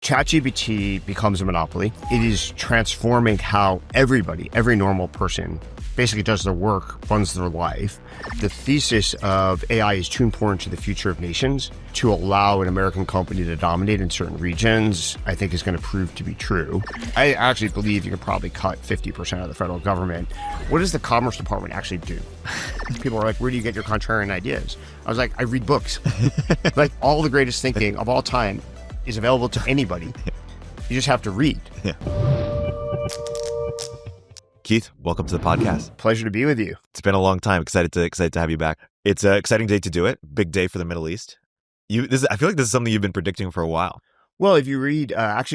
ChatGPT becomes a monopoly. It is transforming how everybody, every normal person, basically does their work, runs their life. The thesis of AI is too important to the future of nations to allow an American company to dominate in certain regions, I think is going to prove to be true. I actually believe you can probably cut 50% of the federal government. What does the Commerce Department actually do? People are like, where do you get your contrarian ideas? I was like, I read books. Like, all the greatest thinking of all time is available to anybody. You just have to read. Yeah. Keith, welcome to the podcast. Pleasure to be with you. It's been a long time. Excited to have you back. It's an exciting day to do it. Big day for the Middle East. I feel like this is something you've been predicting for a while. Well, if you read, Jared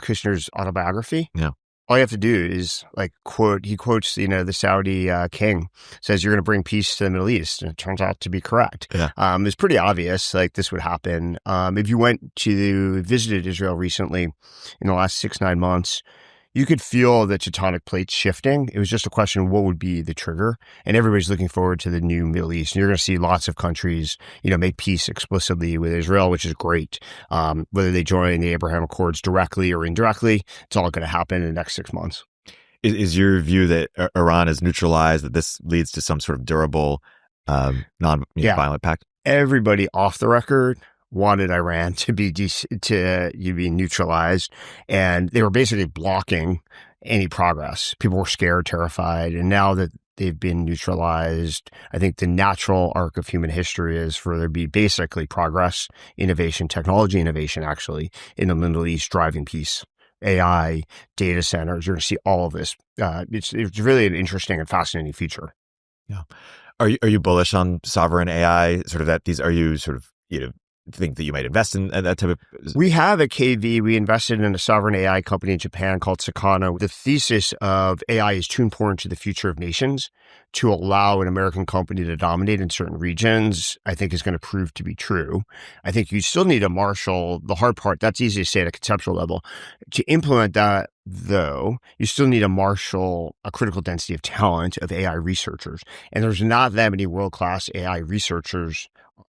Kushner's autobiography, yeah, all you have to do is he quotes, the Saudi king says, you're going to bring peace to the Middle East. And it turns out to be correct. Yeah. It's pretty obvious this would happen. If you visited Israel recently in the last 6-9 months, you could feel the tectonic plates shifting. It was just a question of what would be the trigger. And everybody's looking forward to the new Middle East. And you're going to see lots of countries, make peace explicitly with Israel, which is great. Whether they join the Abraham Accords directly or indirectly, it's all going to happen in the next 6 months. Is your view that Iran is neutralized, that this leads to some sort of durable, non-violent pact? Everybody off the record wanted Iran to be neutralized, and they were basically blocking any progress. People were scared, terrified, and now that they've been neutralized, I think the natural arc of human history is for there to be basically progress, innovation, technology innovation, actually, in the Middle East driving peace. AI, data centers, you're going to see all of this. It's really an interesting and fascinating future. Yeah. Are you bullish on sovereign AI? Are you think that you might invest in that type of? We have at KV, we invested in a sovereign AI company in Japan called Sakana. The thesis of AI is too important to the future of nations to allow an American company to dominate in certain regions, I think is going to prove to be true. I think you still need to marshal the hard part. That's easy to say at a conceptual level. To implement that, though, you still need to marshal a critical density of talent of AI researchers. And there's not that many world-class AI researchers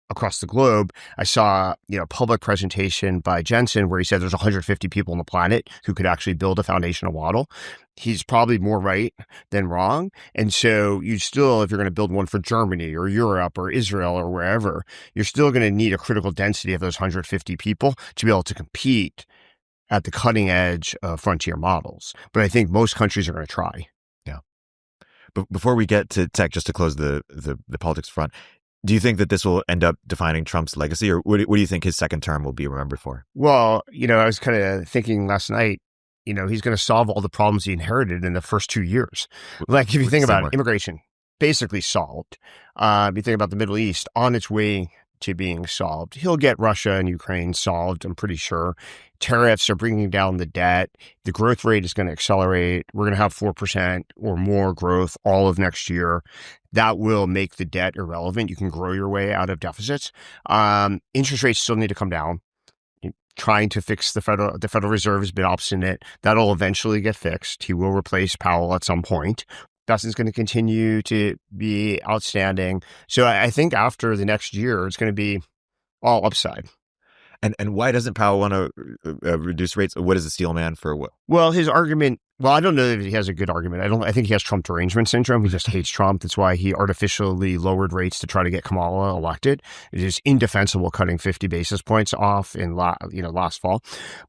across the globe. I saw, a public presentation by Jensen where he said there's 150 people on the planet who could actually build a foundational model. He's probably more right than wrong. And so you still, if you're going to build one for Germany or Europe or Israel or wherever, you're still going to need a critical density of those 150 people to be able to compete at the cutting edge of frontier models. But I think most countries are going to try. Yeah. But before we get to tech, just to close the politics front, do you think that this will end up defining Trump's legacy, or what do you think his second term will be remembered for? Well, I was kind of thinking last night, he's going to solve all the problems he inherited in the first 2 years. Like, if you think about it, immigration, basically solved. You think about the Middle East, on its way to being solved. He'll get Russia and Ukraine solved, I'm pretty sure. Tariffs are bringing down the debt. The growth rate is going to accelerate. We're going to have 4% or more growth all of next year. That will make the debt irrelevant. You can grow your way out of deficits. Interest rates still need to come down. Trying to fix the Federal Reserve has been obstinate. That'll eventually get fixed. He will replace Powell at some point. Dustin's going to continue to be outstanding. So I think after the next year, it's going to be all upside. And why doesn't Powell want to reduce rates? What is the steel man for what? Well, his argument, I don't know if he has a good argument. I think he has Trump derangement syndrome. He just hates Trump. That's why he artificially lowered rates to try to get Kamala elected. It is indefensible cutting 50 basis points off in last fall.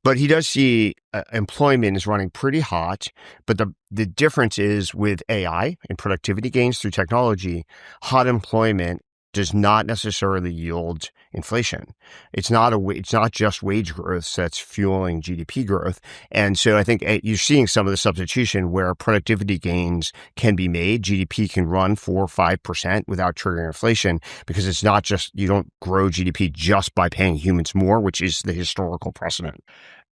But he does see employment is running pretty hot. But the difference is with AI and productivity gains through technology, hot employment does not necessarily yield inflation. It's not just wage growth that's fueling GDP growth. And so I think you're seeing some of the substitution where productivity gains can be made. GDP can run 4 or 5% without triggering inflation, because it's not just, you don't grow GDP just by paying humans more, which is the historical precedent.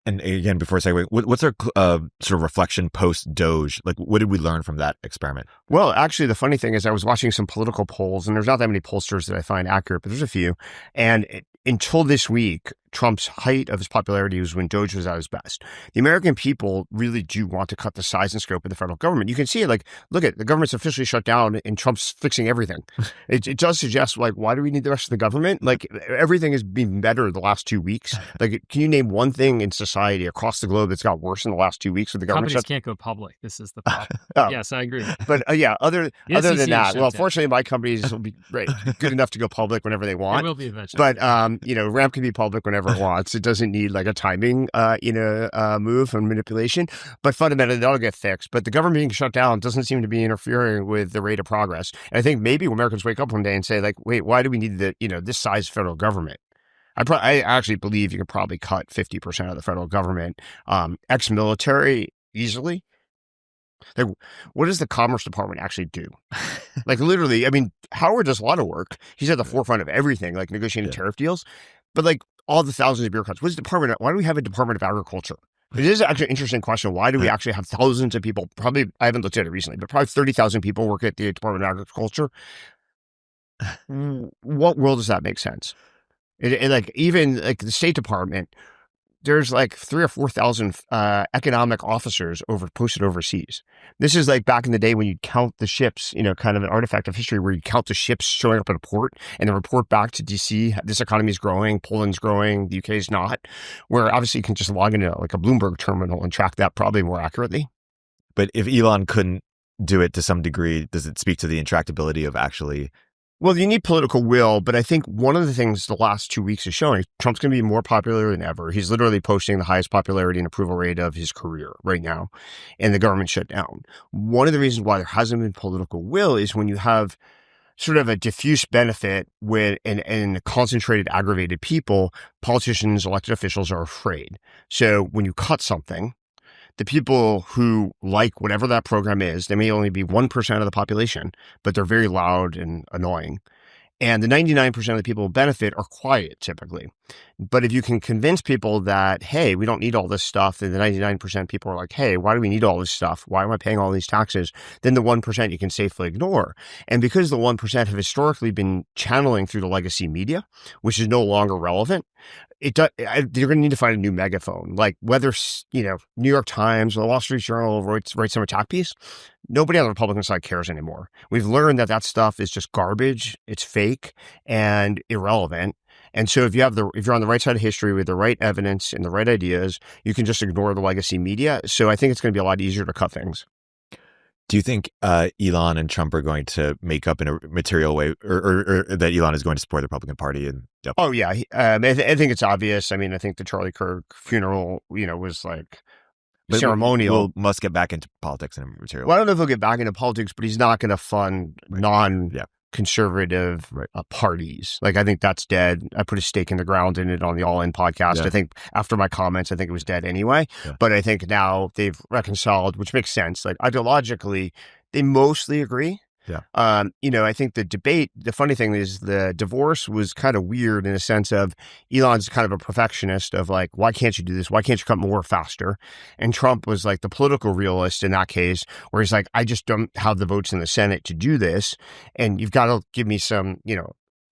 And again, before I say, what's our sort of reflection post DOGE? Like, what did we learn from that experiment? Well, actually, the funny thing is I was watching some political polls, and there's not that many pollsters that I find accurate, but there's a few. And until this week, Trump's height of his popularity was when DOGE was at his best. The American people really do want to cut the size and scope of the federal government. You can see it, like, look at the government's officially shut down and Trump's fixing everything. It does suggest, like, why do we need the rest of the government? Like, everything has been better the last 2 weeks. Like, can you name one thing in society across the globe that's got worse in the last 2 weeks with the government? Companies can't go public. This is the problem. Yes, I agree. But other than that, well, down. fortunately, my companies will be good enough to go public whenever they want. It will be eventually. But Ramp can be public whenever it wants. It doesn't need like a timing, move and manipulation. But fundamentally, that'll get fixed. But the government being shut down doesn't seem to be interfering with the rate of progress. And I think maybe Americans wake up one day and say, like, wait, why do we need this size federal government? I actually believe you could probably cut 50% of the federal government, ex-military easily. Like, what does the Commerce Department actually do? Like, literally, I mean, Howard does a lot of work. He's at the forefront of everything, like negotiating tariff deals. But like all the thousands of bureaucrats, why do we have a Department of Agriculture? It is actually an interesting question. Why do we actually have thousands of people? Probably, I haven't looked at it recently, but probably 30,000 people work at the Department of Agriculture. What world does that make sense? Even like the State Department, there's like 3,000 or 4,000 economic officers posted overseas. This is like back in the day when you'd count the ships, kind of an artifact of history where you count the ships showing up at a port and then report back to DC. This economy is growing, Poland's growing, the UK is not. Where obviously you can just log into like a Bloomberg terminal and track that probably more accurately. But if Elon couldn't do it to some degree, does it speak to the intractability of actually? Well, you need political will, but I think one of the things the last 2 weeks is showing, Trump's going to be more popular than ever. He's literally posting the highest popularity and approval rate of his career right now, and the government shut down. One of the reasons why there hasn't been political will is when you have sort of a diffuse benefit and concentrated, aggravated people, politicians, elected officials are afraid. So when you cut something, the people who like whatever that program is, they may only be 1% of the population, but they're very loud and annoying. And the 99% of the people who benefit are quiet typically. But if you can convince people that, hey, we don't need all this stuff, then the 99% people are like, hey, why do we need all this stuff? Why am I paying all these taxes? Then the 1% you can safely ignore. And because the 1% have historically been channeling through the legacy media, which is no longer relevant, you're going to need to find a new megaphone. Like whether, New York Times or the Wall Street Journal writes some attack piece, nobody on the Republican side cares anymore. We've learned that stuff is just garbage, it's fake and irrelevant. And so if you're on the right side of history with the right evidence and the right ideas, you can just ignore the legacy media. So I think it's going to be a lot easier to cut things. Do you think Elon and Trump are going to make up in a material way, or that Elon is going to support the Republican Party? And yep. Oh yeah, I think it's obvious. I mean, I think the Charlie Kirk funeral, was like ceremonial. Will Musk get back into politics in a material? Well, I don't know if he'll get back into politics, but he's not going to fund non-conservative parties. Like I think that's dead. I put a stake in the ground in it on the All In podcast. Yeah. I think after my comments, I think it was dead anyway. Yeah. But I think now they've reconciled, which makes sense. Like ideologically, they mostly agree. Yeah. I think the funny thing is the divorce was kind of weird in a sense of Elon's kind of a perfectionist of like, why can't you do this? Why can't you cut more faster? And Trump was like the political realist in that case, where he's like, I just don't have the votes in the Senate to do this. And you've got to give me some,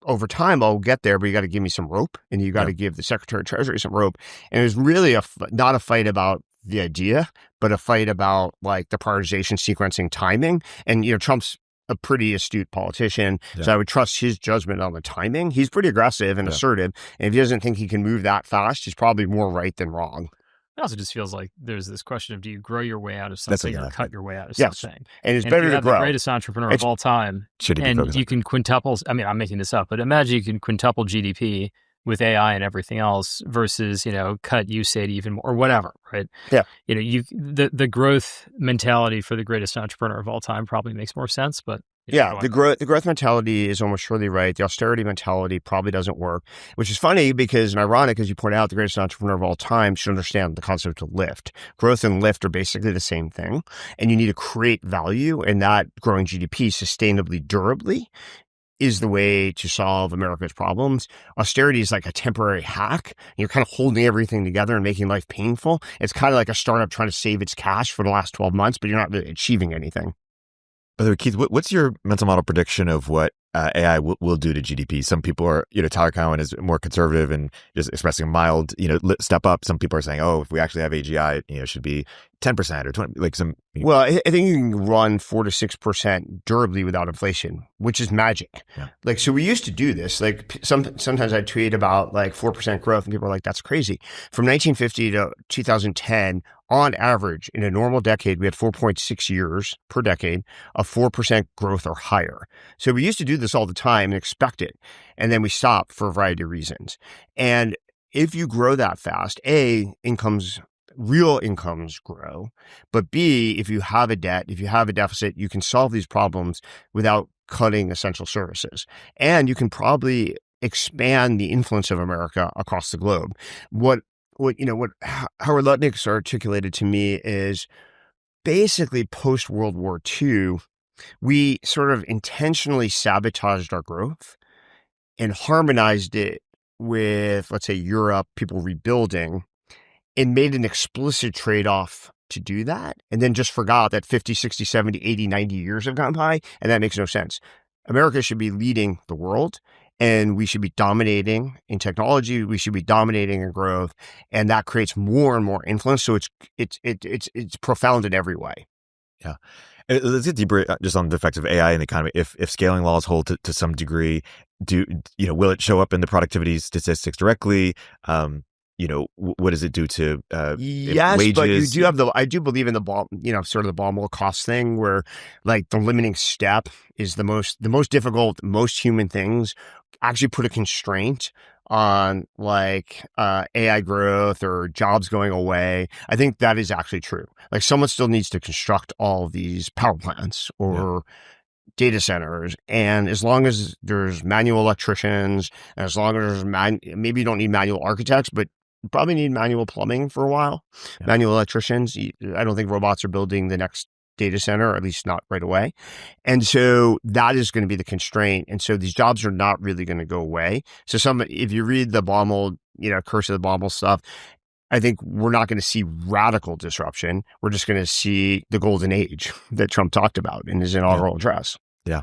over time I'll get there, but you got to give me some rope and you got to give the Secretary of Treasury some rope. And it was really not a fight about the idea, but a fight about like the prioritization, sequencing, timing. And, Trump's a pretty astute politician. Yeah. So I would trust his judgment on the timing. He's pretty aggressive and assertive. And if he doesn't think he can move that fast, he's probably more right than wrong. It also just feels like there's this question of, do you grow your way out of something or cut your way out of something? And it's better to grow. The greatest entrepreneur of all time. And you can quintuple, I'm making this up, but imagine you can quintuple GDP with AI and everything else versus, cut USAID even more or whatever, right? Yeah. The growth mentality for the greatest entrepreneur of all time probably makes more sense, but the growth mentality is almost surely right. The austerity mentality probably doesn't work, which is funny because, and ironic, as you point out, the greatest entrepreneur of all time should understand the concept of lift. Growth and lift are basically the same thing, and you need to create value, and that growing GDP sustainably, durably is the way to solve America's problems. Austerity is like a temporary hack. You're kind of holding everything together and making life painful. It's kind of like a startup trying to save its cash for the last 12 months, but you're not really achieving anything. By the way, Keith, what's your mental model prediction of what AI will do to GDP. Some people are, Tyler Cowen is more conservative and just expressing a mild, step up. Some people are saying, oh, if we actually have AGI, it should be 10% or 20, like some. Well, I think you can run 4 to 6% durably without inflation, which is magic. Yeah. Like, so we used to do this. Like sometimes I tweet about like 4% growth and people are like, that's crazy. From 1950 to 2010, on average, in a normal decade, we had 4.6 years per decade of 4% growth or higher. So we used to do this all the time and expect it. And then we stopped for a variety of reasons. And if you grow that fast, real incomes grow. But B, if you have a debt, if you have a deficit, you can solve these problems without cutting essential services. And you can probably expand the influence of America across the globe. What Howard Lutnick's articulated to me is basically post-World War II, we sort of intentionally sabotaged our growth and harmonized it with, let's say, Europe, people rebuilding, and made an explicit trade-off to do that, and then just forgot that 50, 60, 70, 80, 90 years have gone by, and that makes no sense. America should be leading the world, and we should be dominating in technology. We should be dominating in growth, and that creates more and more influence. So it's profound in every way. Yeah. Let's get deeper just on the effects of AI in the economy. If scaling laws hold to some degree, will it show up in the productivity statistics directly? What does it do to yes, wages? But you do have I do believe in the sort of the bomb will cost thing, where like the limiting step is the most difficult. Most human things actually put a constraint on like AI growth or jobs going away. I think that is actually true. Like someone still needs to construct all of these power plants or data centers. And as long as there's manual electricians, and as long as there's maybe you don't need manual architects, but you probably need manual plumbing for a while. Yeah. Manual electricians. I don't think robots are building the next data center, or at least not right away. And so that is going to be the constraint. And so these jobs are not really going to go away. So if you read the Baumol, Curse of the Baumol stuff, I think we're not going to see radical disruption. We're just going to see the golden age that Trump talked about in his inaugural address. Yeah.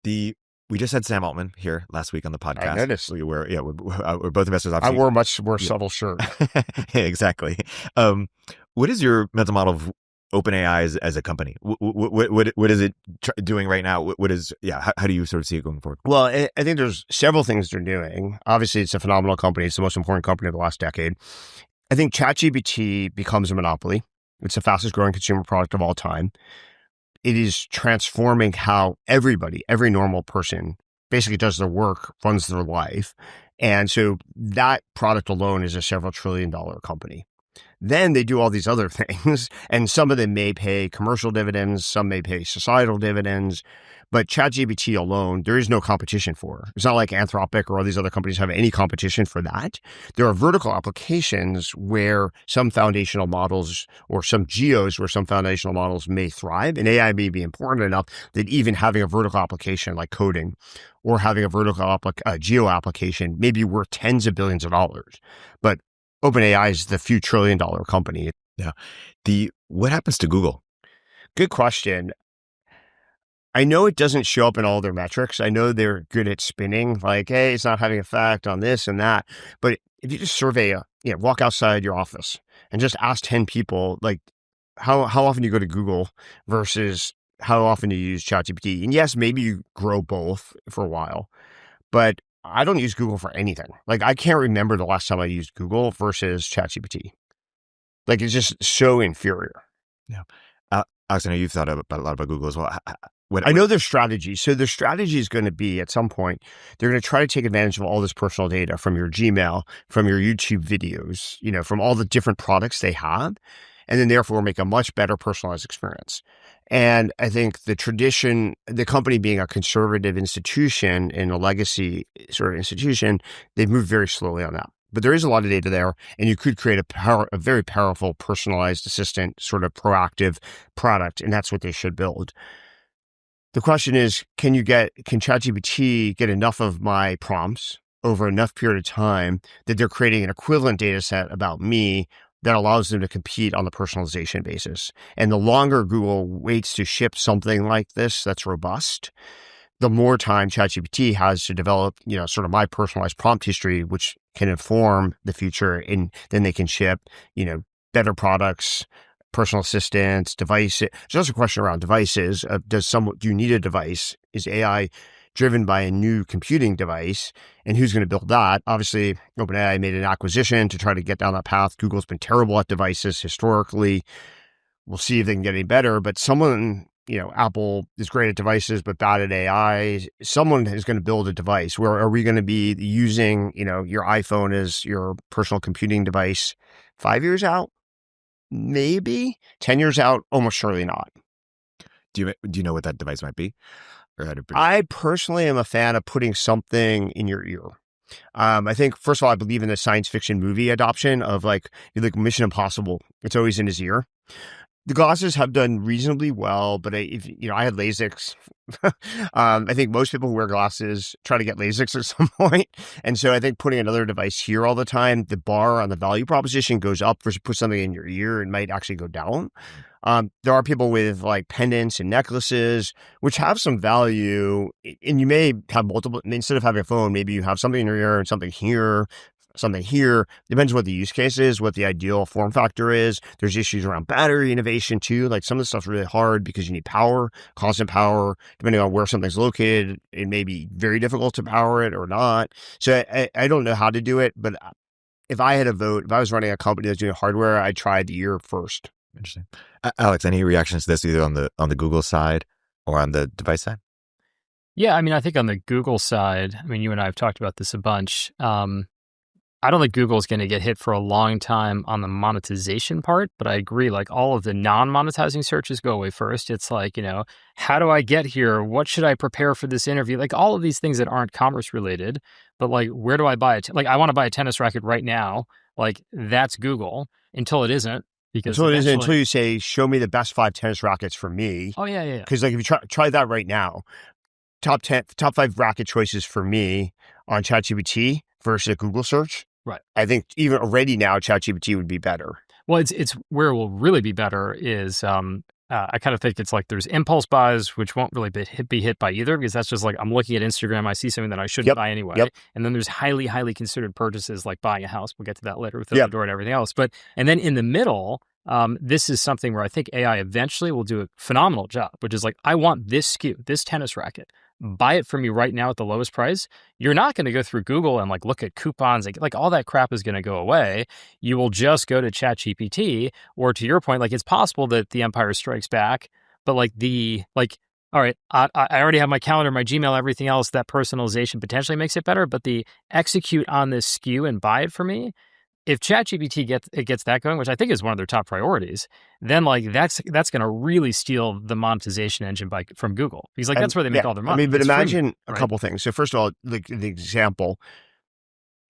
We just had Sam Altman here last week on the podcast. I noticed. We're both investors. Obviously. I wore a much more subtle shirt. Yeah, exactly. What is your mental model of OpenAI as a company? What is it doing right now? How do you sort of see it going forward? Well, I think there's several things they're doing. Obviously, it's a phenomenal company. It's the most important company of the last decade. I think ChatGPT becomes a monopoly. It's the fastest growing consumer product of all time. It is transforming how every normal person basically does their work, runs their life. And so that product alone is a several $trillion company. Then they do all these other things, and some of them may pay commercial dividends, some may pay societal dividends, but ChatGPT alone, there is no competition for. It's not like Anthropic or all these other companies have any competition for that. There are vertical applications where some foundational models or some geos where some foundational models may thrive, and AI may be important enough that even having a vertical application like coding or having a vertical geo application may be worth tens of billions of dollars. But OpenAI is the few $1 trillion company. Yeah. What happens to Google? Good question. I know it doesn't show up in all their metrics. I know they're good at spinning, like, hey, it's not having an effect on this and that. But if you just survey, walk outside your office and just ask 10 people, like, how often you go to Google versus how often you use ChatGPT. And yes, maybe you grow both for a while, but I don't use Google for anything. Like, I can't remember the last time I used Google versus ChatGPT. Like, it's just so inferior. Yeah. Alex, I know you've thought a lot about Google as well. I know their strategy. So their strategy is going to be, at some point, they're going to try to take advantage of all this personal data from your Gmail, from your YouTube videos, from all the different products they have, and then therefore make a much better personalized experience. And I think the company being a conservative institution and a legacy sort of institution, they've moved very slowly on that. But there is a lot of data there, and you could create a very powerful personalized assistant, sort of proactive product, and that's what they should build. The question is, can ChatGPT get enough of my prompts over enough period of time that they're creating an equivalent data set about me that allows them to compete on the personalization basis? And the longer Google waits to ship something like this that's robust, the more time ChatGPT has to develop, sort of my personalized prompt history, which can inform the future, and then they can ship, better products, personal assistants, devices. There's also a question around devices. Do you need a device? Is AI driven by a new computing device? And who's going to build that? Obviously, OpenAI made an acquisition to try to get down that path. Google's been terrible at devices historically. We'll see if they can get any better. But someone, Apple is great at devices, but bad at AI. Someone is going to build a device. Where are we going to be using, your iPhone as your personal computing device 5 years out? Maybe 10 years out, almost surely not. Do you know what that device might be? I personally am a fan of putting something in your ear. I think, first of all, I believe in the science fiction movie adoption of like Mission Impossible. It's always in his ear. The glasses have done reasonably well, but I had LASIK. I think most people who wear glasses try to get LASIK at some point. And so I think putting another device here all the time, the bar on the value proposition goes up versus put something in your ear, it might actually go down. There are people with like pendants and necklaces, which have some value, and you may have multiple. Instead of having a phone, maybe you have something in your ear and something here. Depends what the use case is, what the ideal form factor is. There's issues around battery innovation too. Like some of the stuff's really hard because you need power, constant power. Depending on where something's located, it may be very difficult to power it or not. So I don't know how to do it, but if I had a vote, if I was running a company that's doing hardware, I'd try the ear first. Interesting. Alex, any reactions to this either on the Google side or on the device side? Yeah, I think on the Google side, you and I have talked about this a bunch. I don't think Google is going to get hit for a long time on the monetization part, but I agree, like all of the non-monetizing searches go away first. It's like, how do I get here? What should I prepare for this interview? Like all of these things that aren't commerce related, but like, where do I buy it? Like I want to buy a tennis racket right now. Like that's Google until it isn't. Until you say, show me the best 5 tennis rackets for me. Oh, yeah. Because like if you try that right now, top 5 racket choices for me on ChatGPT versus a Google search. Right. I think even already now, ChatGPT would be better. Well, it's where it will really be better is I kind of think it's like there's impulse buys, which won't really be hit by either, because that's just like I'm looking at Instagram, I see something that I shouldn't buy anyway. Yep. And then there's highly, highly considered purchases like buying a house. We'll get to that later with Opendoor and everything else. And then in the middle, this is something where I think AI eventually will do a phenomenal job, which is like, I want this SKU, this tennis racket. Buy it from me right now at the lowest price. You're not going to go through Google and like look at coupons. Like all that crap is going to go away. You will just go to ChatGPT, or to your point, like it's possible that the Empire Strikes Back, but all right, I already have my calendar, my Gmail, everything else. That personalization potentially makes it better, but the execute on this SKU and buy it for me. If ChatGPT gets that going, which I think is one of their top priorities, then like that's going to really steal the monetization engine from Google. Because like that's where they make all their money. But imagine a couple things. So first of all, like the example,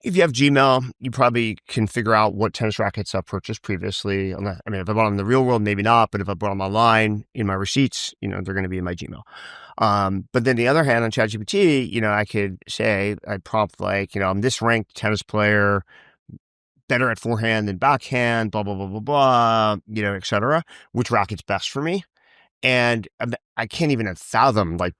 if you have Gmail, you probably can figure out what tennis rackets I've purchased previously. If I bought them in the real world, maybe not. But if I bought them online in my receipts, they're going to be in my Gmail. But then the other hand on ChatGPT, I could say, I'd prompt like, I'm this ranked tennis player, better at forehand than backhand, blah, blah, blah, blah, blah, et cetera. Which racket's best for me? And I can't even fathom like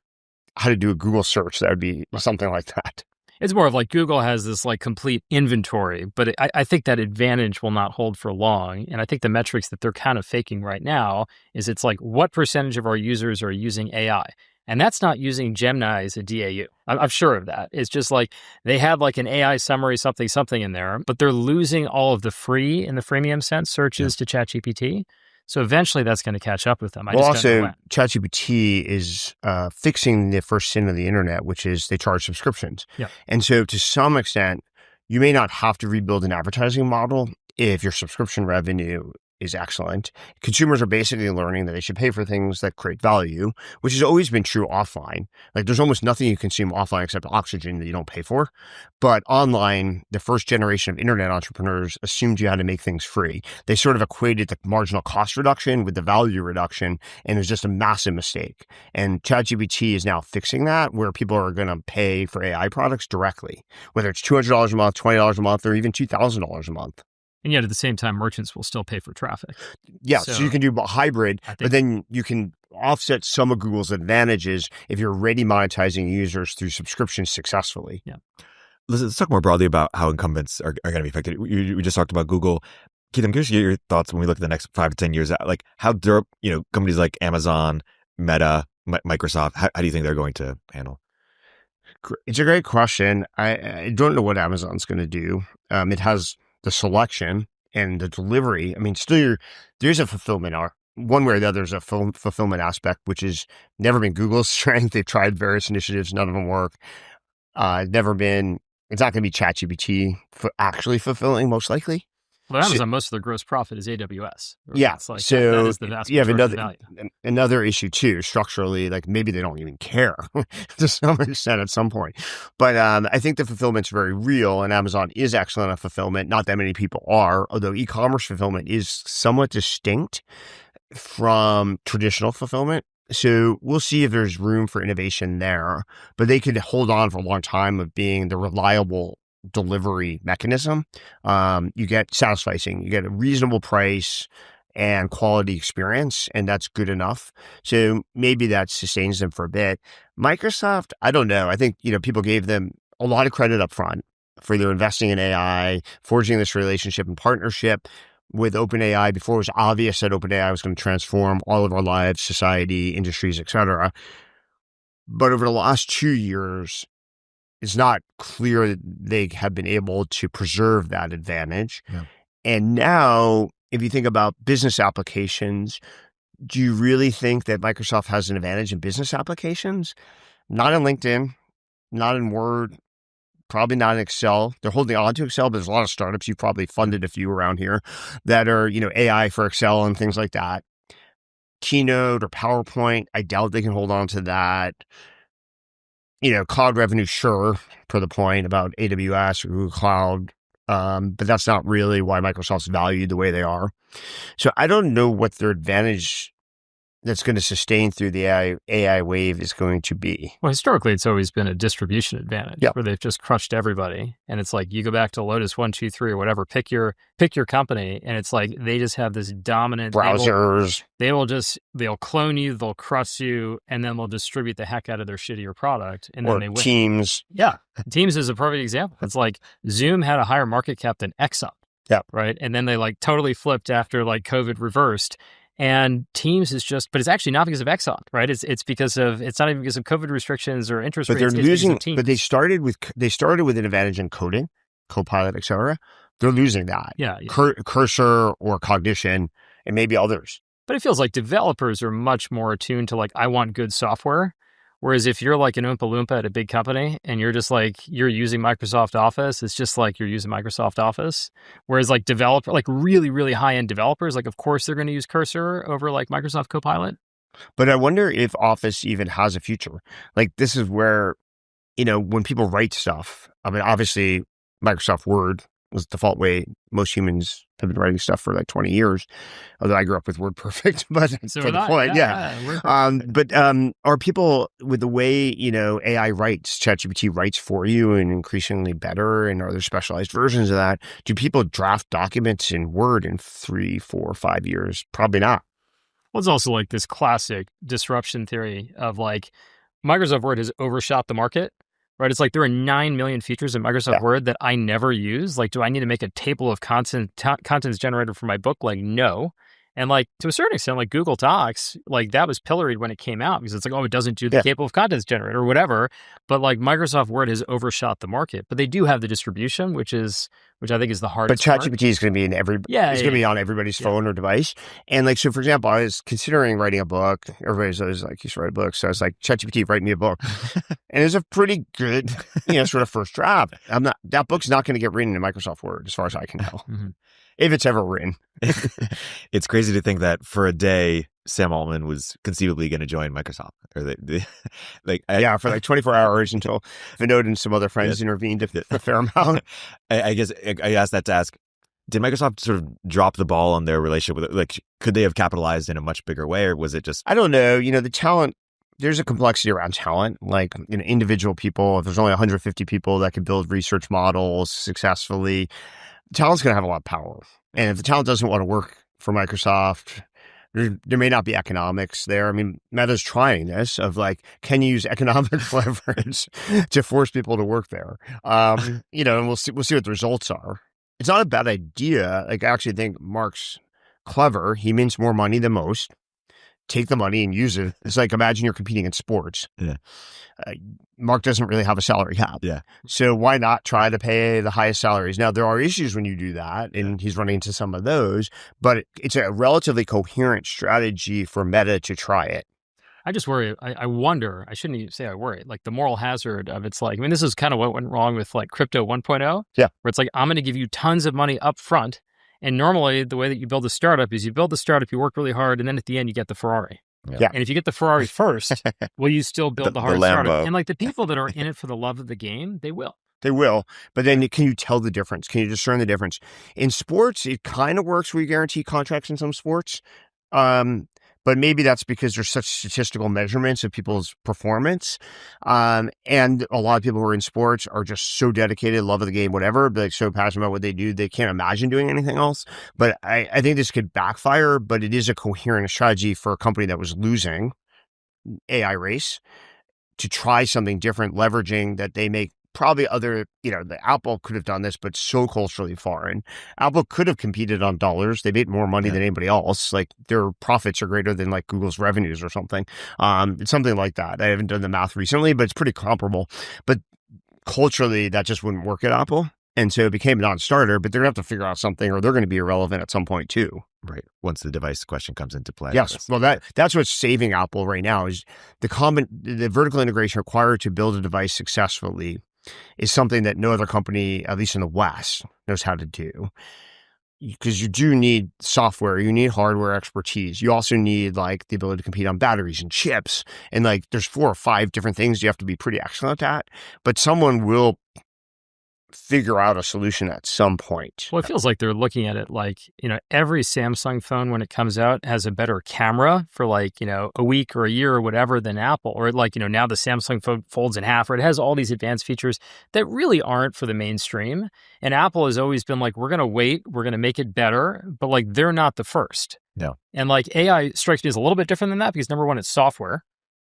how to do a Google search that would be something like that. It's more of like Google has this like complete inventory, but I think that advantage will not hold for long. And I think the metrics that they're kind of faking right now is it's like, what percentage of our users are using AI? And that's not using Gemini as a DAU. I'm sure of that. It's just like they have like an AI summary, something in there, but they're losing all of the free, in the freemium sense, searches to ChatGPT. So eventually that's going to catch up with them. ChatGPT is fixing the first sin of the internet, which is they charge subscriptions. Yeah. And so to some extent, you may not have to rebuild an advertising model if your subscription revenue is excellent. Consumers are basically learning that they should pay for things that create value, which has always been true offline. Like there's almost nothing you consume offline except oxygen that you don't pay for. But online, the first generation of internet entrepreneurs assumed you had to make things free. They sort of equated the marginal cost reduction with the value reduction, and it was just a massive mistake. And ChatGPT is now fixing that, where people are going to pay for AI products directly, whether it's $200 a month, $20 a month, or even $2,000 a month. And yet at the same time, merchants will still pay for traffic. Yeah, so you can do a hybrid, but then you can offset some of Google's advantages if you're already monetizing users through subscriptions successfully. Yeah. Let's talk more broadly about how incumbents are going to be affected. We just talked about Google. Keith, I'm curious to get your thoughts when we look at the next 5 to 10 years. Like how companies like Amazon, Meta, Microsoft, how do you think they're going to handle? It's a great question. I don't know what Amazon's going to do. It has the selection and the delivery. I mean, still there's a fulfillment one way or the other. There's a fulfillment aspect, which has never been Google's strength. They've tried various initiatives. None of them work. It's not going to be ChatGPT for actually fulfilling, most likely. Well, Amazon, most of their gross profit is AWS. Right? Yeah. It's like, so that is the vast you have value. another issue too, structurally, like maybe they don't even care to some extent at some point. But I think the fulfillment's very real, and Amazon is excellent at fulfillment. Not that many people are, although e-commerce fulfillment is somewhat distinct from traditional fulfillment. So we'll see if there's room for innovation there, but they could hold on for a long time of being the reliable delivery mechanism. You get satisfying, you get a reasonable price and quality experience, and that's good enough. So maybe that sustains them for a bit. Microsoft, I don't know. I think, people gave them a lot of credit up front for their investing in AI, forging this relationship and partnership with OpenAI before it was obvious that OpenAI was going to transform all of our lives, society, industries, etc. But over the last 2 years, it's not clear that they have been able to preserve that advantage. Yeah. And now, if you think about business applications, do you really think that Microsoft has an advantage in business applications? Not in LinkedIn, not in Word, probably not in Excel. They're holding on to Excel, but there's a lot of startups, you've probably funded a few around here, that are, AI for Excel and things like that. Keynote or PowerPoint, I doubt they can hold on to that. Cloud revenue, sure, per the point about AWS or Google Cloud, but that's not really why Microsoft's valued the way they are. So I don't know what their advantage that's going to sustain through the AI wave is going to be. Well, historically, it's always been a distribution advantage where they've just crushed everybody. And it's like, you go back to Lotus 1, 2, 3 or whatever, pick your company. And it's like, they just have this dominant browsers. They'll clone you, they'll crush you, and then they'll distribute the heck out of their shittier product. And then they win. Teams. Yeah. Teams is a perfect example. It's like Zoom had a higher market cap than Exxon. Yeah. Right. And then they totally flipped after COVID reversed. And Teams is but it's actually not because of Exxon, right? It's not even because of COVID restrictions or interest rates. But they're losing. But they started with an advantage in coding, Copilot, etc. They're losing that. Yeah. Cursor or Cognition, and maybe others. But it feels like developers are much more attuned to I want good software. Whereas if you're like an Oompa Loompa at a big company and you're just you're using Microsoft Office, it's just like you're using Microsoft Office. Whereas really, really high-end developers, of course they're going to use Cursor over Microsoft Copilot. But I wonder if Office even has a future. This is where, when people write stuff, I mean, obviously Microsoft Word was the default way most humans have been writing stuff for 20 years. Although I grew up with WordPerfect, but so for the point, but are people with the way, AI writes, ChatGPT writes for you and increasingly better, and are there specialized versions of that? Do people draft documents in Word in 3, 4, 5 years? Probably not. Well, it's also this classic disruption theory of Microsoft Word has overshot the market. Right, it's there are 9 million features in Microsoft Word that I never use. Do I need to make a table of contents generated for my book? No. And to a certain extent, Google Docs, that was pilloried when it came out because it's it doesn't do the table of contents generator or whatever. But Microsoft Word has overshot the market. But they do have the distribution, which I think is the hardest. But ChatGPT is going to be in going to be on everybody's phone or device. And so, for example, I was considering writing a book. Everybody's always you should write a book. So I was ChatGPT, write me a book. And it's a pretty good, sort of first draft. That book's not going to get written in Microsoft Word, as far as I can tell. Mm-hmm. If it's ever written. It's crazy to think that for a day, Sam Altman was conceivably going to join Microsoft. Or for 24 hours until Vinod and some other friends intervened a fair amount. I guess I asked that to ask, did Microsoft sort of drop the ball on their relationship with it? Could they have capitalized in a much bigger way, or was it just... I don't know. The talent, there's a complexity around talent. Individual people, if there's only 150 people that can build research models successfully, talent's going to have a lot of power. And if the talent doesn't want to work for Microsoft, there may not be economics there. I mean, Meta's trying this of like, can you use economic leverage to force people to work there? And we'll see what the results are. It's not a bad idea. Like, I actually think Mark's clever. He mints more money than most. Take the money and use it. It's like, imagine you're competing in sports. Yeah. Mark doesn't really have a salary cap. Yeah. So why not try to pay the highest salaries? Now, there are issues when you do that, and he's running into some of those, but it's a relatively coherent strategy for Meta to try it. I just worry. I wonder, I shouldn't even say I worry, like the moral hazard of it's like, I mean, this is kind of what went wrong with like crypto 1.0. Yeah. Where it's like, I'm going to give you tons of money up front. And normally the way that you build a startup is you build the startup, you work really hard, and then at the end you get the Ferrari. Yeah. And if you get the Ferrari first, will you still build the hard startup? And like the people that are in it for the love of the game, they will. They will. But then can you tell the difference? Can you discern the difference? In sports, it kind of works where you guarantee contracts in some sports. But maybe that's because there's such statistical measurements of people's performance. And a lot of people who are in sports are just so dedicated, love of the game, whatever, but like so passionate about what they do, they can't imagine doing anything else. But I think this could backfire, but it is a coherent strategy for a company that was losing AI race to try something different, leveraging that they make probably other, the Apple could have done this, but so culturally foreign. Apple could have competed on dollars. They made more money than anybody else. Like their profits are greater than like Google's revenues or something. It's something like that. I haven't done the math recently, but it's pretty comparable. But culturally, that just wouldn't work at Apple. And so it became a non-starter, but they're going to have to figure out something or they're going to be irrelevant at some point too. Right. Once the device question comes into play. Yes. Well, that's what's saving Apple right now is the vertical integration required to build a device successfully is something that no other company, at least in the West, knows how to do. Because you do need software, you need hardware expertise. You also need like the ability to compete on batteries and chips. And like there's 4 or 5 different things you have to be pretty excellent at. But someone will figure out a solution at some point. Well, it feels like they're looking at it like, every Samsung phone when it comes out has a better camera for like, a week or a year or whatever than Apple. Or like, now the Samsung phone folds in half, or it has all these advanced features that really aren't for the mainstream. And Apple has always been like, we're going to wait, we're going to make it better, but like they're not the first. No. And like AI strikes me as a little bit different than that because number one, it's software.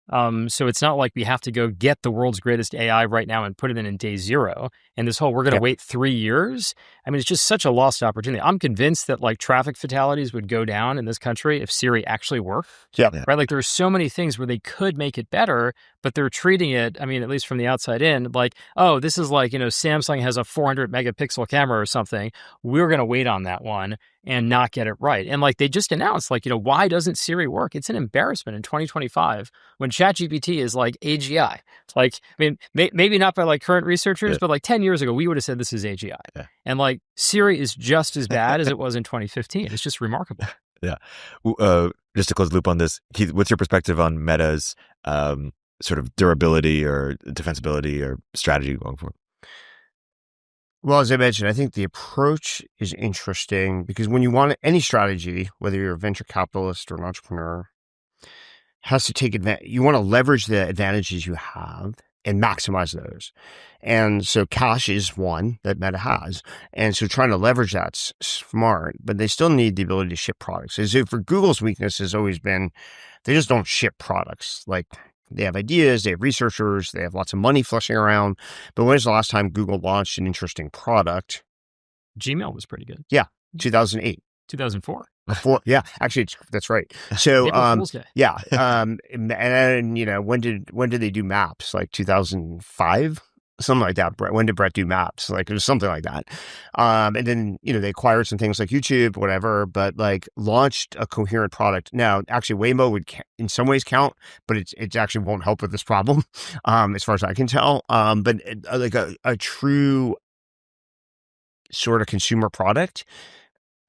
So it's not like we have to go get the world's greatest AI right now and put it in day 0. And this whole, we're going to wait 3 years. I mean, it's just such a lost opportunity. I'm convinced that like traffic fatalities would go down in this country if Siri actually worked. Yeah. Right. Like there are so many things where they could make it better, but they're treating it, I mean, at least from the outside in, like, oh, this is like, Samsung has a 400 megapixel camera or something. We're going to wait on that one and not get it right. And like they just announced, like, why doesn't Siri work? It's an embarrassment in 2025 when ChatGPT is like AGI. It's like, I mean, maybe not by like current researchers, but like 10 years ago, we would have said this is AGI. Yeah. And like Siri is just as bad as it was in 2015. It's just remarkable. Yeah. Just to close the loop on this, Keith, what's your perspective on Meta's sort of durability or defensibility or strategy going forward? Well, as I mentioned, I think the approach is interesting because when you want any strategy, whether you're a venture capitalist or an entrepreneur, has to take advantage. You want to leverage the advantages you have and maximize those. And so cash is one that Meta has. And so trying to leverage that's smart, but they still need the ability to ship products. As if for Google's weakness has always been, they just don't ship products. Like they have ideas, they have researchers, they have lots of money flushing around. But when's the last time Google launched an interesting product? Gmail was pretty good. Yeah, 2008. 2004. Yeah, actually, that's right. So, yeah. And when did they do maps? Like 2005? Something like that. When did Brett do maps? Like it was something like that. And then, they acquired some things like YouTube, whatever, but like launched a coherent product. Now, actually Waymo would in some ways count, but it actually won't help with this problem, as far as I can tell. But like a true sort of consumer product,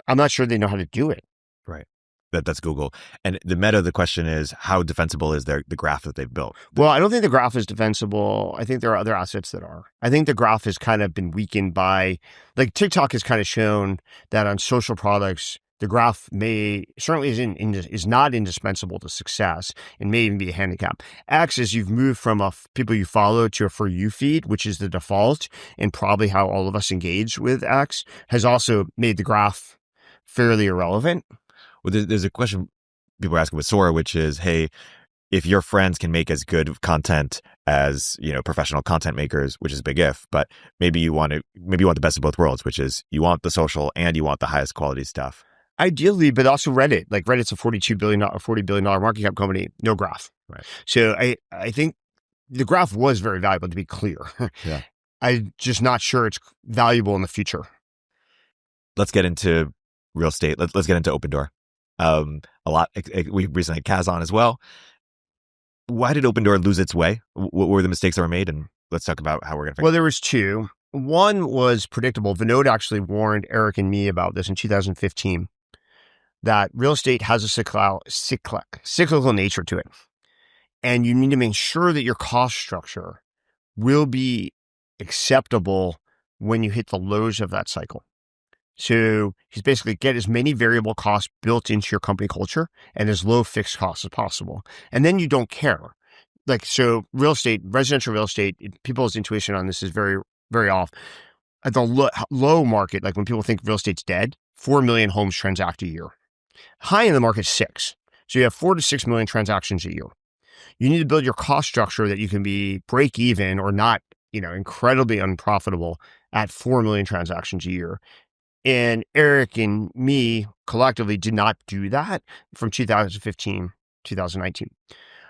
I'm not sure they know how to do it. Right. That's Google. And the question is, how defensible is the graph that they've built? Well, I don't think the graph is defensible. I think there are other assets that are. I think the graph has kind of been weakened by, like TikTok has kind of shown that on social products, the graph certainly is not indispensable to success and may even be a handicap. X is you've moved from people you follow to a For You feed, which is the default and probably how all of us engage with X, has also made the graph fairly irrelevant. Well, there's a question people are asking with Sora, which is, hey, if your friends can make as good content as, professional content makers, which is a big if, but maybe you want the best of both worlds, which is you want the social and you want the highest quality stuff. Ideally, but also Reddit. Like Reddit's a $40 billion market cap company, no graph. Right. So I think the graph was very valuable, to be clear. Yeah. I'm just not sure it's valuable in the future. Let's get into real estate. Let's get into Opendoor. We recently had Kaz on as well. Why did Opendoor lose its way? What were the mistakes that were made? And let's talk about how we're going to fix it. Well, there was two. One was predictable. Vinod actually warned Erik and me about this in 2015, that real estate has a cyclical nature to it. And you need to make sure that your cost structure will be acceptable when you hit the lows of that cycle. So he's basically get as many variable costs built into your company culture and as low fixed costs as possible. And then you don't care. So residential real estate, people's intuition on this is very, very off. At the low market, like when people think real estate's dead, 4 million homes transact a year. High in the market, 6. So you have 4 to 6 million transactions a year. You need to build your cost structure that you can be break even or not, incredibly unprofitable at 4 million transactions a year. And Erik and me collectively did not do that from 2015, 2019.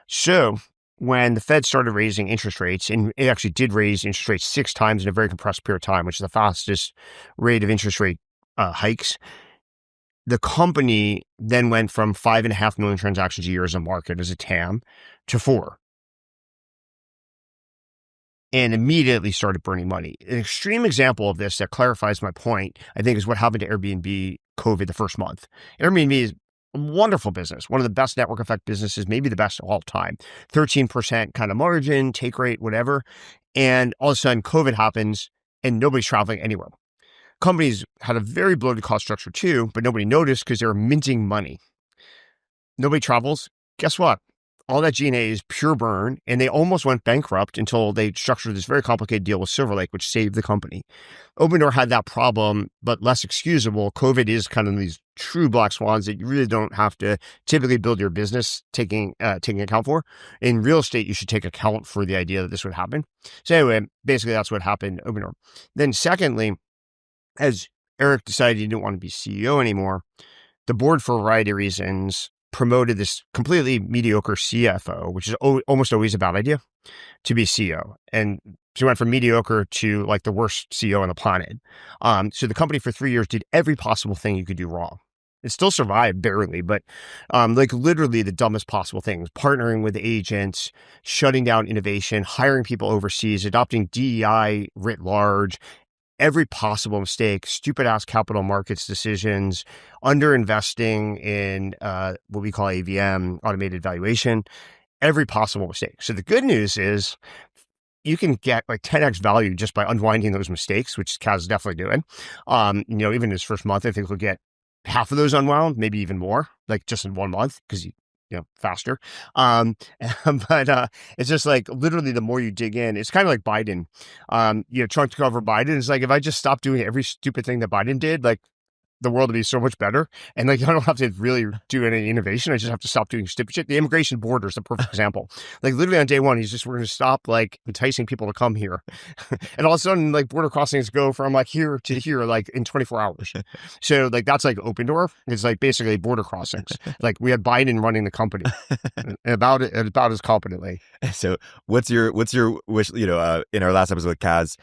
So when the Fed started raising interest rates, and it actually did raise interest rates 6 times in a very compressed period of time, which is the fastest rate of interest rate hikes, the company then went from 5.5 million transactions a year as a market, as a TAM, to 4. And immediately started burning money. An extreme example of this that clarifies my point, I think, is what happened to Airbnb COVID the first month. Airbnb is a wonderful business, one of the best network effect businesses, maybe the best of all time. 13% kind of margin, take rate, whatever. And all of a sudden, COVID happens and nobody's traveling anywhere. Companies had a very bloated cost structure too, but nobody noticed because they were minting money. Nobody travels. Guess what? All that G&A is pure burn, and they almost went bankrupt until they structured this very complicated deal with Silver Lake, which saved the company. Opendoor had that problem, but less excusable. COVID is kind of these true black swans that you really don't have to typically build your business taking account for. In real estate, you should take account for the idea that this would happen. So anyway, basically that's what happened in Opendoor. Then secondly, as Erik decided he didn't want to be CEO anymore, the board, for a variety of reasons, promoted this completely mediocre CFO, which is almost always a bad idea, to be CEO. And she went from mediocre to like the worst CEO on the planet. So the company for 3 years did every possible thing you could do wrong. It still survived barely, but literally the dumbest possible things: partnering with agents, shutting down innovation, hiring people overseas, adopting DEI writ large, every possible mistake, stupid ass capital markets decisions, underinvesting in what we call AVM, automated valuation, every possible mistake. So the good news is you can get like 10x value just by unwinding those mistakes, which Kaz is definitely doing. Even his first month, I think he'll get half of those unwound, maybe even more, like just in 1 month, because faster. But it's just like literally the more you dig in, it's kind of like Biden, trying to cover Biden. It's like, if I just stopped doing every stupid thing that Biden did, like the world would be so much better. And like, I don't have to really do any innovation. I just have to stop doing stupid shit. The immigration border is the perfect example. Like literally on day one, we're going to stop like enticing people to come here. And all of a sudden, like border crossings go from like here to here, like in 24 hours. So like, that's like Opendoor. It's like basically border crossings. Like we had Biden running the company about as competently. So what's your wish, in our last episode with Kaz,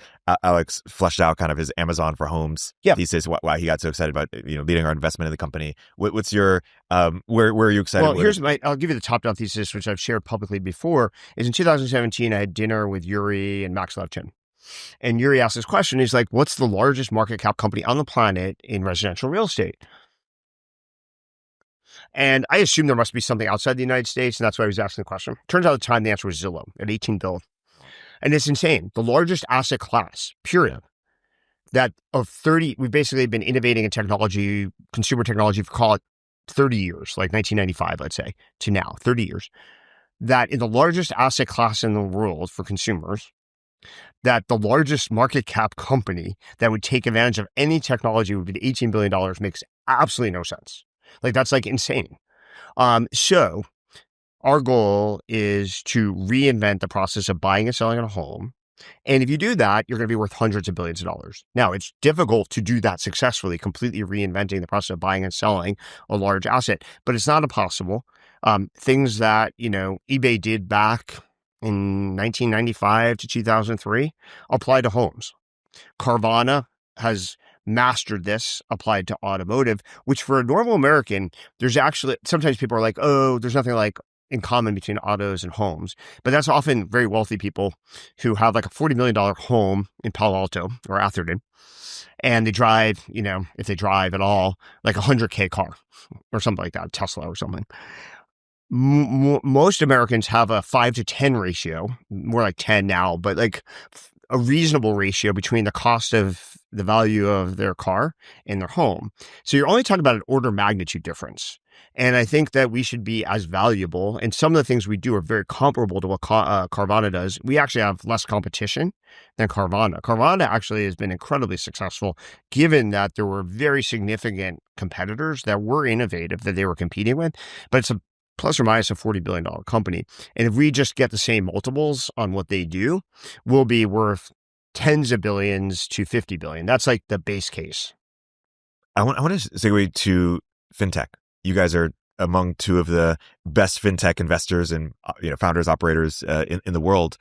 Alex fleshed out kind of his Amazon for homes thesis, why he got so excited about leading our investment in the company. What's your where are you excited? Well, I'll give you the top down thesis, which I've shared publicly before. Is in 2017 I had dinner with Yuri and Max Levchin, and Yuri asked this question. He's like, "What's the largest market cap company on the planet in residential real estate?" And I assumed there must be something outside the United States, and that's why I was asking the question. Turns out at the time the answer was Zillow at $18 billion. And it's insane. The largest asset class, period. that of 30, we've basically been innovating in technology, consumer technology, for call it 30 years, like 1995, let's say, to now, 30 years, that in the largest asset class in the world for consumers, that the largest market cap company that would take advantage of any technology would be $18 billion makes absolutely no sense. Like, that's like insane. So our goal is to reinvent the process of buying and selling a home. And if you do that, you're going to be worth hundreds of billions of dollars. Now, it's difficult to do that successfully, completely reinventing the process of buying and selling a large asset, but it's not impossible. Things that, eBay did back in 1995 to 2003 apply to homes. Carvana has mastered this, applied to automotive, which for a normal American, there's actually, sometimes people are like, oh, there's nothing like in common between autos and homes. But that's often very wealthy people who have like a $40 million home in Palo Alto or Atherton. And they drive, if they drive at all, like a $100K car or something like that, Tesla or something. Most Americans have a 5 to 10 ratio, more like 10 now, but like a reasonable ratio between the cost of the value of their car and their home. So you're only talking about an order of magnitude difference. And I think that we should be as valuable. And some of the things we do are very comparable to what Carvana does. We actually have less competition than Carvana. Carvana actually has been incredibly successful, given that there were very significant competitors that were innovative that they were competing with. But it's a plus or minus a $40 billion company. And if we just get the same multiples on what they do, we'll be worth tens of billions to 50 billion. That's like the base case. I want to segue to Fintech. You guys are among two of the best Fintech investors and founders, operators in the world.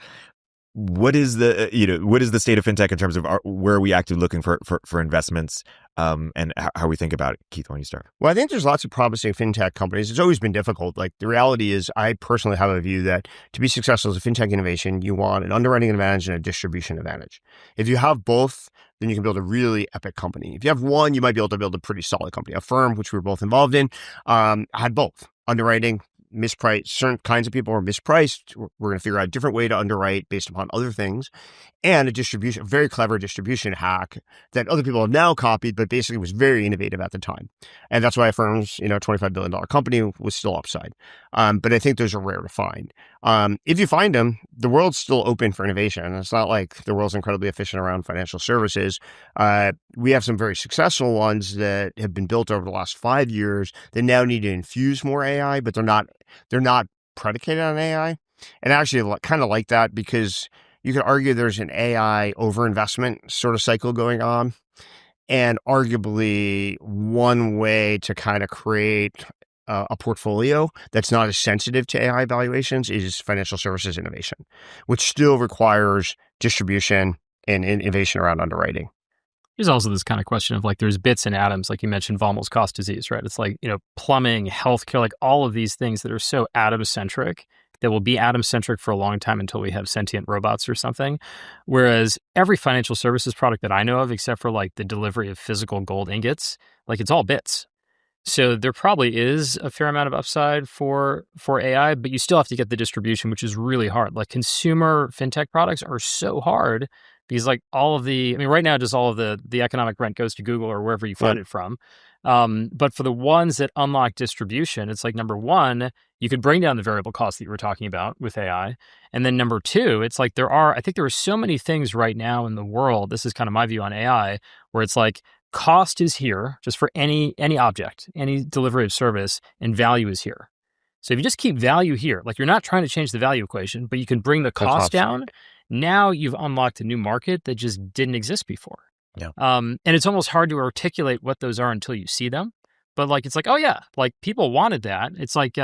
What is the state of Fintech in terms of where are we actively looking for investments and how we think about it? Keith, why don't you start? Well, I think there's lots of promising Fintech companies. It's always been difficult. Like, the reality is, I personally have a view that to be successful as a Fintech innovation, you want an underwriting advantage and a distribution advantage. If you have both, then you can build a really epic company. If you have one, you might be able to build a pretty solid company. A firm, which we were both involved in, had both. Underwriting, mispriced. Certain kinds of people are mispriced. We're going to figure out a different way to underwrite based upon other things, and a very clever distribution hack that other people have now copied, but basically was very innovative at the time. And that's why a firm's, $25 billion company was still upside. But I think those are rare to find. If you find them, the world's still open for innovation. It's not like the world's incredibly efficient around financial services. We have some very successful ones that have been built over the last 5 years that now need to infuse more AI, but they're not predicated on AI. And actually, kind of like that, because you could argue there's an AI overinvestment sort of cycle going on. And arguably, one way to kind of create a portfolio that's not as sensitive to AI valuations is financial services innovation, which still requires distribution and innovation around underwriting. There's also this kind of question of like, there's bits and atoms, like you mentioned, Vomel's cost disease, right? It's like, plumbing, healthcare, like all of these things that are so atom-centric that will be atom-centric for a long time until we have sentient robots or something. Whereas every financial services product that I know of, except for like the delivery of physical gold ingots, like it's all bits. So there probably is a fair amount of upside for AI, but you still have to get the distribution, which is really hard. Like, consumer fintech products are so hard because like right now, just all of the economic rent goes to Google or wherever you find it from. But for the ones that unlock distribution, it's like, number one, you could bring down the variable cost that you were talking about with AI. And then number two, it's like I think there are so many things right now in the world, this is kind of my view on AI, where it's like, cost is here just for any object, any delivery of service, and value is here. So if you just keep value here, like, you're not trying to change the value equation, but you can bring the cost down, now you've unlocked a new market that just didn't exist before. Yeah. And it's almost hard to articulate what those are until you see them. But like, it's like, oh yeah, like people wanted that. It's like,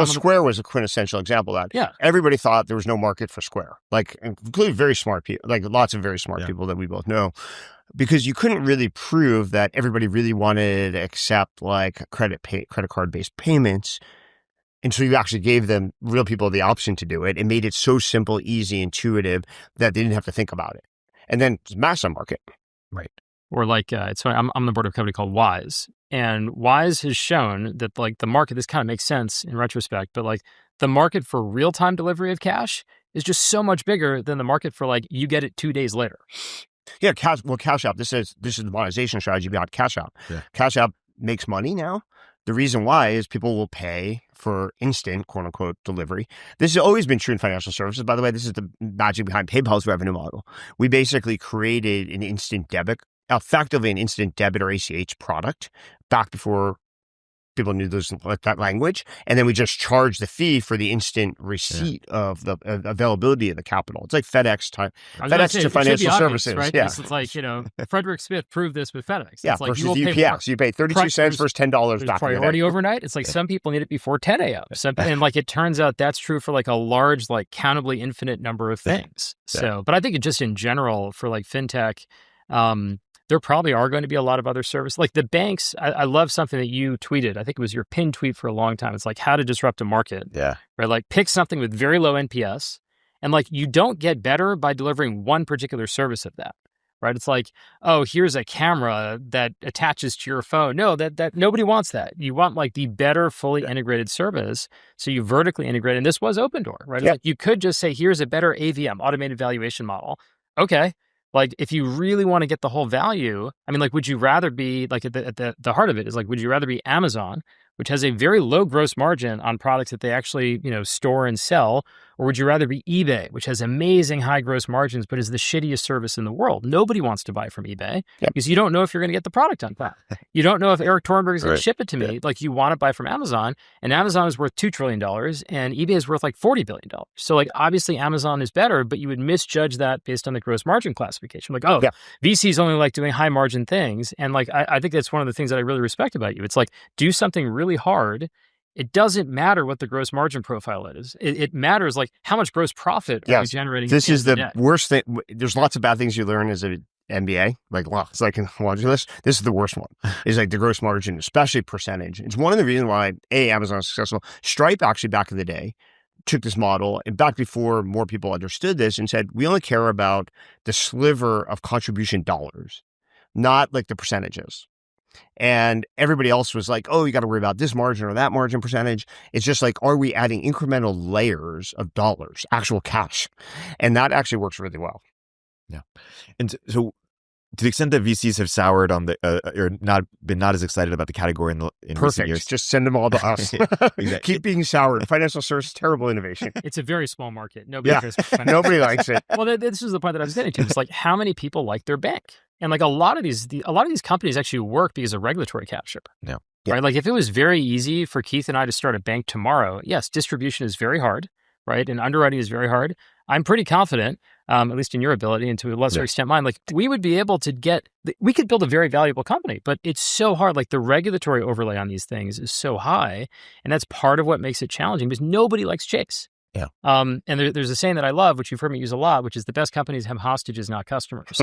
Square was a quintessential example of that. Yeah. Everybody thought there was no market for Square, like, including very smart people, like lots of very smart people that we both know, because you couldn't really prove that everybody really wanted to accept like credit card based payments. And so you actually gave them, real people, the option to do it and made it so simple, easy, intuitive that they didn't have to think about it. And then it's massive market. Right. Or like, it's funny, I'm on the board of a company called Wise. And Wise has shown that like the market, this kind of makes sense in retrospect, but like the market for real-time delivery of cash is just so much bigger than the market for like, you get it 2 days later. Yeah, Cash App. This is the monetization strategy behind Cash App. Yeah. Cash App makes money now. The reason why is people will pay for instant, quote unquote, delivery. This has always been true in financial services. By the way, this is the magic behind PayPal's revenue model. We basically created an instant debit, effectively an instant debit or ACH product back before people knew that language. And then we just charge the fee for the instant receipt of the availability of the capital. It's like FedEx to financial services. Right? Yeah. It's like, Frederick Smith proved this with FedEx. Yeah, it's like versus UPS. You pay 32 cents versus $10 back priority overnight. It's like some people need it before 10 a.m. And like it turns out that's true for like a large, like countably infinite number of things. So, but I think it just in general for like fintech, there probably are going to be a lot of other services. Like the banks, I love something that you tweeted. I think it was your pinned tweet for a long time. It's like how to disrupt a market. Yeah. Right? Like pick something with very low NPS. And like you don't get better by delivering one particular service of that. Right? It's like, oh, here's a camera that attaches to your phone. No, that nobody wants that. You want like the better fully integrated service. So you vertically integrate. And this was Opendoor, right? It's like you could just say, here's a better AVM, automated valuation model. Okay. Like, if you really want to get the whole value, I mean, like, would you rather be, like, at the heart of it is, like, would you rather be Amazon, which has a very low gross margin on products that they actually, store and sell, or would you rather be eBay, which has amazing high gross margins, but is the shittiest service in the world? Nobody wants to buy from eBay because you don't know if you're going to get the product on time. You don't know if Erik Torenberg is going to ship it to me. Like, you want to buy from Amazon, and Amazon is worth $2 trillion, and eBay is worth like $40 billion. So, like, obviously Amazon is better, but you would misjudge that based on the gross margin classification. Like, VCs only like doing high margin things. And like, I think that's one of the things that I really respect about you. It's like, do something really hard. It doesn't matter what the gross margin profile is. It matters like how much gross profit are you generating. This is the worst thing. There's lots of bad things you learn as an MBA. Like, well, it's like in laundry list. This is the worst one. Is like the gross margin, especially percentage. It's one of the reasons why Amazon is successful. Stripe actually back in the day took this model and back before more people understood this and said, we only care about the sliver of contribution dollars, not like the percentages. And everybody else was like, oh, you got to worry about this margin or that margin percentage. It's just like, are we adding incremental layers of dollars, actual cash? And that actually works really well. Yeah. And so to the extent that VCs have soured on the, or been not as excited about the category in recent years. Just send them all to us. Exactly. Keep being soured. Financial services, terrible innovation. It's a very small market. Nobody likes it. Well, this is the point that I was getting to. It's like, how many people like their bank? And like a lot of these companies actually work because of regulatory capture. Yeah. Right. Like if it was very easy for Keith and I to start a bank tomorrow, yes, distribution is very hard, right? And underwriting is very hard. I'm pretty confident, at least in your ability and to a lesser extent mine, like we would be able to we could build a very valuable company, but it's so hard. Like the regulatory overlay on these things is so high. And that's part of what makes it challenging because nobody likes chase. Yeah. And there's a saying that I love, which you've heard me use a lot, which is the best companies have hostages, not customers.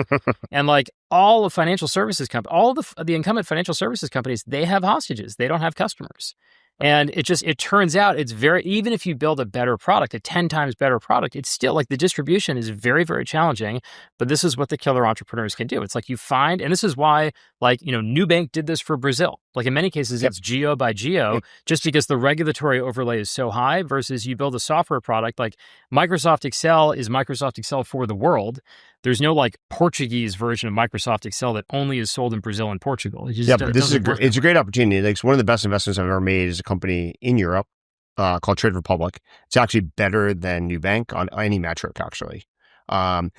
And like all of financial services companies, all the incumbent financial services companies, they have hostages. They don't have customers. And it turns out it's even if you build a better product, a 10 times better product, it's still like the distribution is very, very challenging, but this is what the killer entrepreneurs can do. It's like you find, and this is why like, Nubank did this for Brazil. Like in many cases, it's geo by geo, just because the regulatory overlay is so high versus you build a software product like Microsoft Excel is Microsoft Excel for the world. There's no like Portuguese version of Microsoft Excel that only is sold in Brazil and Portugal. But this is it's a great opportunity. Like, it's one of the best investments I've ever made is a company in Europe called Trade Republic. It's actually better than Nubank on any metric, actually. But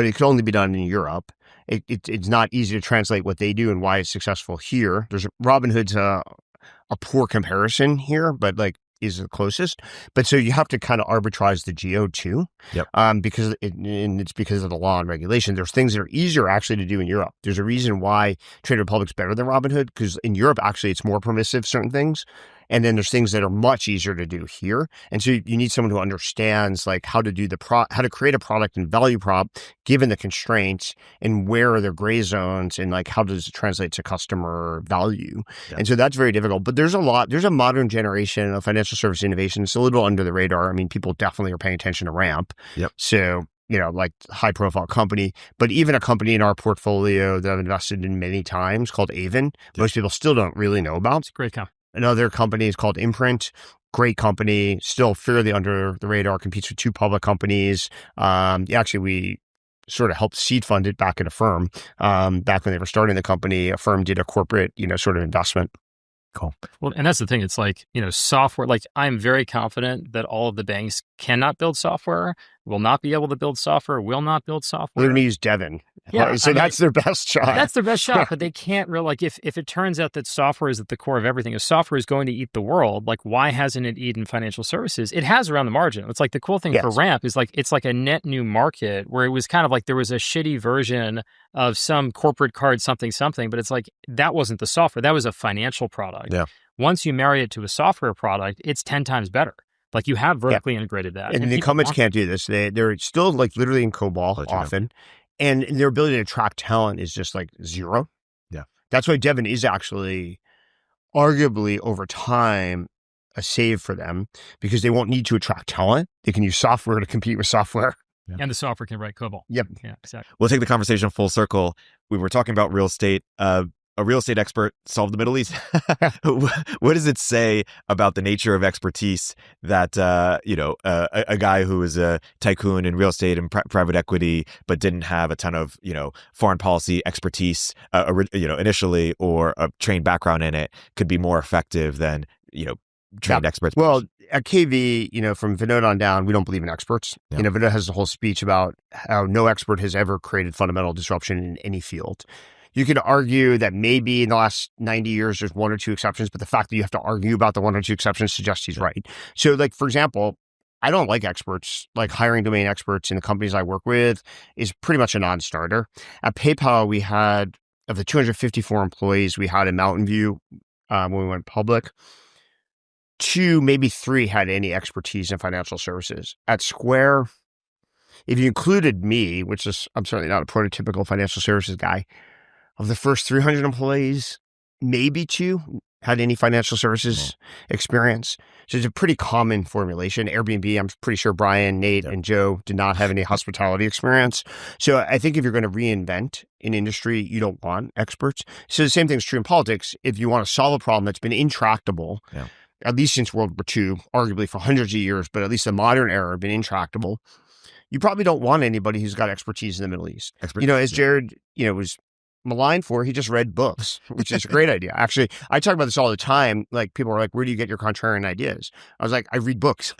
it could only be done in Europe. It's not easy to translate what they do and why it's successful here. Robinhood's a poor comparison here, but like is the closest. But so you have to kind of arbitrage the geo too. Yep. Because it's because of the law and regulation. There's things that are easier actually to do in Europe. There's a reason why Trade Republic's better than Robinhood, because in Europe actually it's more permissive, certain things. And then there's things that are much easier to do here. And so you need someone who understands like how to do how to create a product and value prop given the constraints and where are the gray zones and like how does it translate to customer value. Yeah. And so that's very difficult. But there's a modern generation of financial service innovation. It's a little under the radar. I mean, people definitely are paying attention to Ramp. Yep. So, like high profile company, but even a company in our portfolio that I've invested in many times called Avon, most people still don't really know about. It's a great company. Another company is called Imprint. Great company, still fairly under the radar, competes with two public companies. Actually, we sort of helped seed fund it back at a firm. Back when they were starting the company, a firm did a corporate, sort of investment. Cool. Well, and that's the thing. It's like, software, like I'm very confident that all of the banks cannot build software, will not be able to build software, will not build software. They're going to use Devin. Yeah, so that's their best shot. That's their best shot, but they can't really, like if it turns out that software is at the core of everything, if software is going to eat the world, like why hasn't it eaten financial services? It has around the margin. It's like the cool thing for Ramp is like, it's like a net new market where it was kind of like there was a shitty version of some corporate card, something, but it's like, that wasn't the software. That was a financial product. Yeah. Once you marry it to a software product, it's 10 times better. Like you have vertically integrated that. And the incumbents can't do this. They're still like literally in COBOL often. And their ability to attract talent is just like zero. Yeah. That's why Devin is actually arguably over time a save for them because they won't need to attract talent. They can use software to compete with software. Yeah. And the software can write COBOL. Yep. Yeah, exactly. We'll take the conversation full circle. We were talking about real estate. A real estate expert solved the Middle East. What does it say about the nature of expertise that, a guy who was a tycoon in real estate and private equity, but didn't have a ton of, foreign policy expertise, initially, or a trained background in it could be more effective than, trained experts? Well, at KV, from Vinod on down, we don't believe in experts. Yeah. Vinod has a whole speech about how no expert has ever created fundamental disruption in any field. You could argue that maybe in the last 90 years, there's one or two exceptions, but the fact that you have to argue about the one or two exceptions suggests he's right. So like, for example, I don't like experts. Like hiring domain experts in the companies I work with is pretty much a non-starter. At PayPal, we had, of the 254 employees we had in Mountain View when we went public, 2, maybe 3 had any expertise in financial services. At Square, if you included me, which is, I'm certainly not a prototypical financial services guy, of the first 300 employees, maybe 2 had any financial services experience. So it's a pretty common formulation. Airbnb, I'm pretty sure Brian, Nate, and Joe did not have any hospitality experience. So I think if you're going to reinvent an industry, you don't want experts. So the same thing is true in politics. If you want to solve a problem that's been intractable, at least since World War II, arguably for hundreds of years, but at least the modern era been intractable, you probably don't want anybody who's got expertise in the Middle East. As Jared, was maligned for, he just read books, which is a great idea. Actually, I talk about this all the time. Like people are like, where do you get your contrarian ideas? I was like, I read books.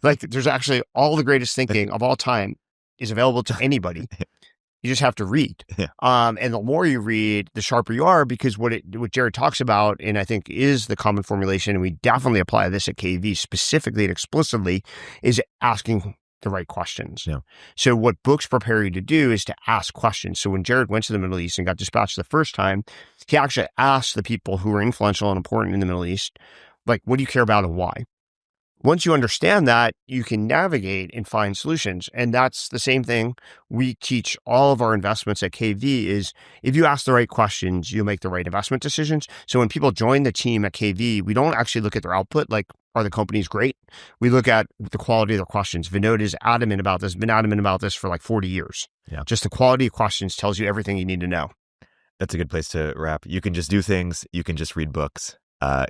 Like there's actually all the greatest thinking of all time is available to anybody. You just have to read. And the more you read, the sharper you are, because what Jared talks about, and I think is the common formulation, and we definitely apply this at KV specifically and explicitly, is asking the right questions. So what books prepare you to do is to ask questions. So when Jared went to the Middle East and got dispatched the first time, he actually asked the people who were influential and important in the Middle East, like, what do you care about and why? Once you understand that, you can navigate and find solutions. And that's the same thing we teach all of our investments at KV is if you ask the right questions, you'll make the right investment decisions. So when people join the team at KV, we don't actually look at their output, like, are the companies great? We look at the quality of their questions. Vinod is adamant about this, been adamant about this for like 40 years. Just the quality of questions tells you everything you need to know. That's a good place to wrap. You can just do things. You can just read books.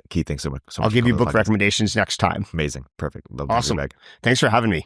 Keith, thanks so much. I'll give you book recommendations next time. Amazing. Perfect. Awesome. Thanks for having me.